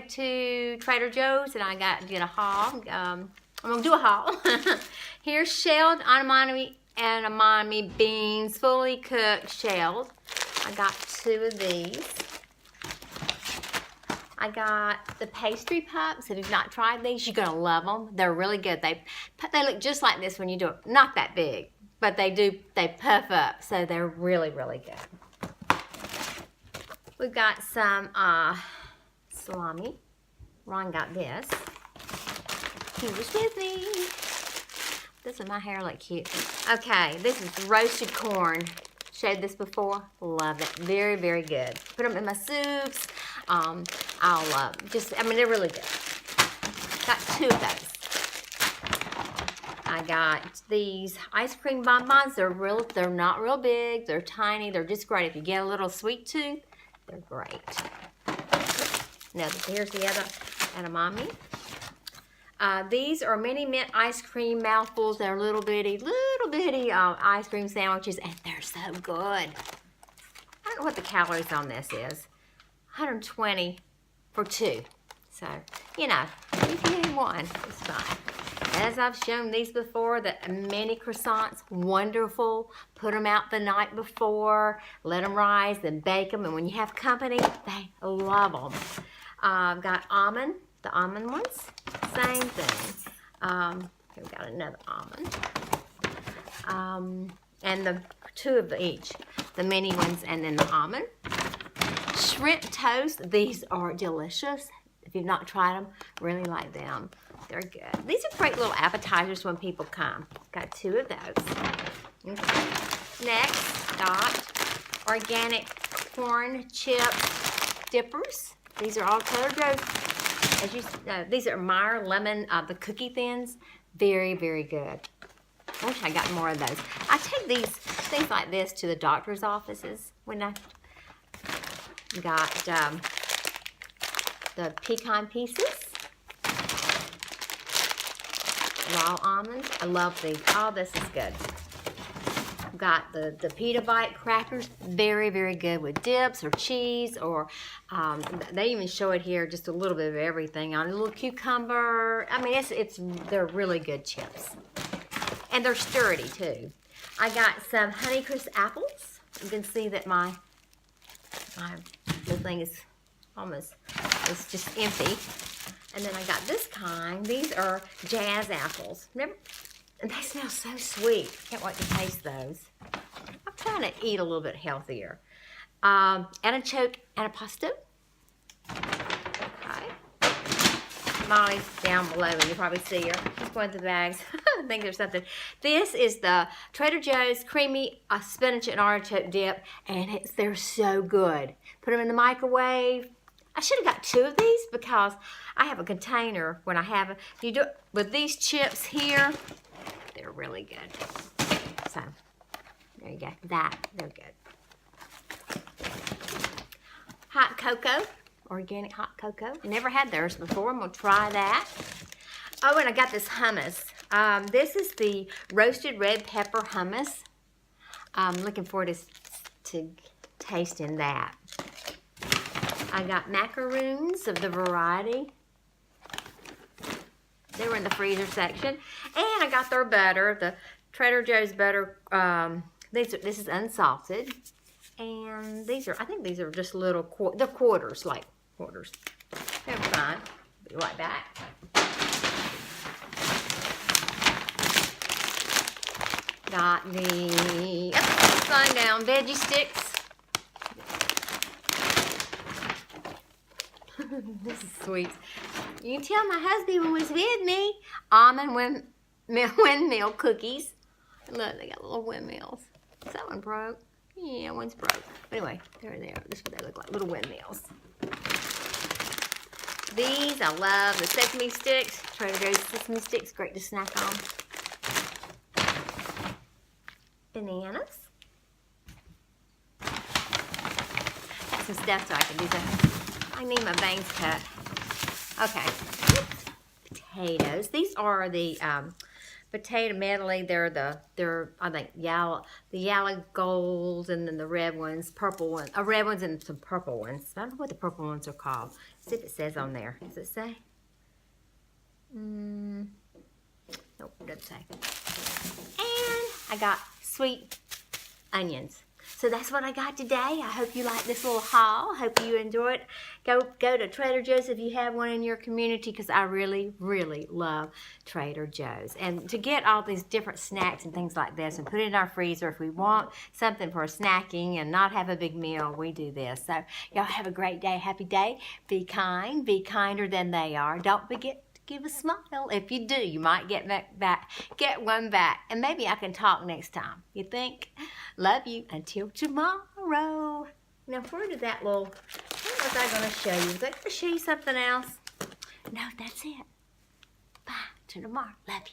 went to Trader Joe's and I did a haul. I'm gonna do a haul. Here's shelled edamame beans, fully cooked, shelled. I got 2 of these. I got the pastry pups. If you've not tried these, you're gonna love them. They're really good. They look just like this when you do it. Not that big, but they puff up, so they're really, really good. We've got some salami. Ron got this. He was with me. Doesn't my hair look cute? Okay, this is roasted corn. Showed this before. Love it. Very, very good. Put them in my soups. They're really good. Got 2 of those. I got these ice cream bonbons. They're not real big. They're tiny. They're just great. If you get a little sweet tooth, they're great. Now, here's the other edamame. These are mini mint ice cream mouthfuls. They're little bitty ice cream sandwiches, and they're so good. I don't know what the calories on this is. 120 for 2. So, you know, if you need one, it's fine. As I've shown these before, the mini croissants, wonderful. Put them out the night before, let them rise, then bake them, and when you have company, they love them. I've got the almond ones, same thing. Here we got another almond. And the 2 of each, the mini ones and then the almond. Shrimp toast, these are delicious. If you've not tried them, really like them. They're good. These are great little appetizers when people come. Got 2 of those. Okay. Next, got organic corn chip dippers. These are all Trader Joe's. As you know, these are Meyer lemon, the cookie thins. Very, very good. I wish I got more of those. I take things like this to the doctor's offices when I got the pecan pieces. Raw almonds. I love these. All this is good. Got the pita bite crackers. Very, very good with dips or cheese, or they even show it here, just a little bit of everything on a little cucumber. I mean, they're really good chips, and they're sturdy too. I got some Honeycrisp apples. You can see that my little thing is it's just empty. And then I got this kind. These are Jazz apples. Remember? And they smell so sweet. Can't wait to taste those. I'm trying to eat a little bit healthier. Artichoke antipasto. Okay. Molly's down below, and you probably see her. She's going through the bags. I think there's something. This is the Trader Joe's creamy spinach and artichoke dip, and they're so good. Put them in the microwave. I should have got 2 of these because I have a container when I have it. You do it with these chips here. They're really good. So, there you go. They're good. Hot cocoa. Organic hot cocoa. Never had theirs before. I'm going to try that. Oh, and I got this hummus. This is the roasted red pepper hummus. I'm looking forward to tasting that. I got macaroons of the variety. They were in the freezer section. And I got their butter, the Trader Joe's butter. This is unsalted. And I think these are just little, they're quarters, like quarters. They're fine. Be right back. Got the, slide down, veggie sticks. This is sweet. You can tell my husband was with me. Almond windmill cookies. Look, they got little windmills. Is that one broke? Yeah, one's broke. But anyway, there they are. This is what they look like, little windmills. These, I love the sesame sticks. Trader Joe's sesame sticks, great to snack on. Bananas. Got some stuff so I can do that. I need my bangs cut. Okay. Potatoes. These are the potato medley. They're I think the yellow golds, and then the red ones, purple ones. Red ones and some purple ones. I don't know what the purple ones are called. See if it says on there. Does it say? Nope, it doesn't say. And I got sweet onions. So that's what I got today. I hope you like this little haul. Hope you enjoy it. Go to Trader Joe's if you have one in your community, because I really, really love Trader Joe's. And to get all these different snacks and things like this and put it in our freezer if we want something for snacking and not have a big meal, we do this. So y'all have a great day, happy day. Be kind, be kinder than they are. Don't forget to give a smile. If you do, you might get one back. And maybe I can talk next time. You think? Love you. Until tomorrow. Now, where did that little, what was I going to show you? Was I going to show you something else? No, that's it. Bye. Till tomorrow. Love you.